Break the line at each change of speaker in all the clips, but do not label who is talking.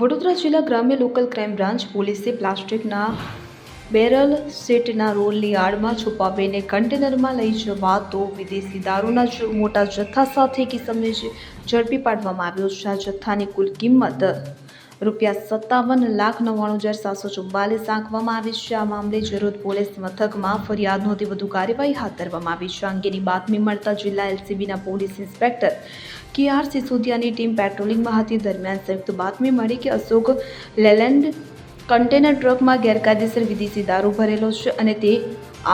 વડોદરા જિલ્લા ગ્રામ્ય local crime branch પોલીસે પ્લાસ્ટિકના બેરલ સીટના રોલની આડમાં છુપાવીને કન્ટેનરમાં લઈ જવાતો વિદેશી દારૂના મોટા જથ્થા સાથે કિસમને ઝડપી પાડવામાં આવ્યો છે. આ જથ્થાની કુલ કિંમત ₹57,99,744 આંકવામાં આવી છે. આ મામલે જરોદ પોલીસ મથકમાં ફરિયાદ નોંધી વધુ કાર્યવાહી હાથ ધરવામાં આવી છે. અંગેની બાતમી મળતા જિલ્લા એલસીબીના પોલીસ ઇન્સ્પેક્ટર KR સિસોદિયાની ટીમ પેટ્રોલિંગમાં હતી. દરમિયાન સંયુક્ત બાતમી મળી કે અશોક લેલેન્ડ કન્ટેનર ટ્રકમાં ગેરકાયદેસર વિદેશી દારૂ ભરેલો છે અને તે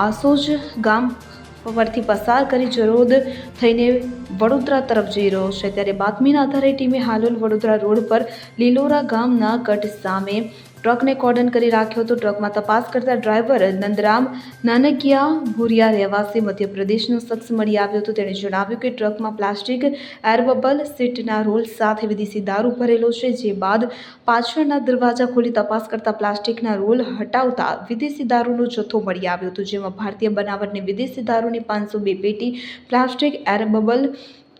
આસોજ ગામ પરથી પસાર કરી જરોદ થઈને વડોદરા તરફ જઈ રહ્યો છે. ત્યારે બાતમીના આધારે ટીમે હાલોલ વડોદરા રોડ પર લીલોરા ગામના કટ સામે ટ્રકને કોર્ડન કરી રાખ્યો હતો. ટ્રકમાં તપાસ કરતા ડ્રાઈવર નંદરામ નાનકિયા ભુરિયા રહેવાસી મધ્યપ્રદેશનો શખ્સ મળી આવ્યો હતો. તેણે જણાવ્યું કે ટ્રકમાં પ્લાસ્ટિક એર બબલ સીટના રોલ સાથે વિદેશી દારૂ ભરેલો છે. જે બાદ પાછળના દરવાજા ખોલી તપાસ કરતા પ્લાસ્ટિકના રોલ હટાવતા વિદેશી દારૂનો જથ્થો મળી આવ્યો હતો. જેમાં ભારતીય બનાવટની વિદેશી દારૂની 502 પેટી, પ્લાસ્ટિક એર બબલ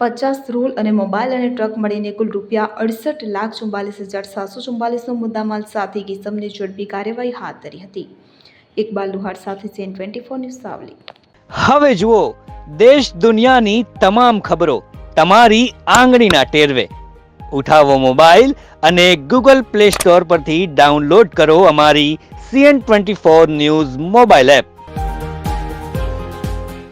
50 રોલ અને મોબાઈલ અને ટ્રક મળીને કુલ ₹68,44,744નો મુદ્દામાલ સાથે કિસમને ઝડપી કાર્યવાહી હાથ ધરી હતી. ઇકબાલ લુહાર સાથે CN24 ન્યૂઝ સાવલી.
હવે જુઓ દેશ દુનિયાની તમામ ખબરો તમારી આંગળીના ટેરવે. ઉઠાવો મોબાઈલ અને Google Play Store પરથી ડાઉનલોડ કરો અમારી CN24 ન્યૂઝ મોબાઈલ એપ.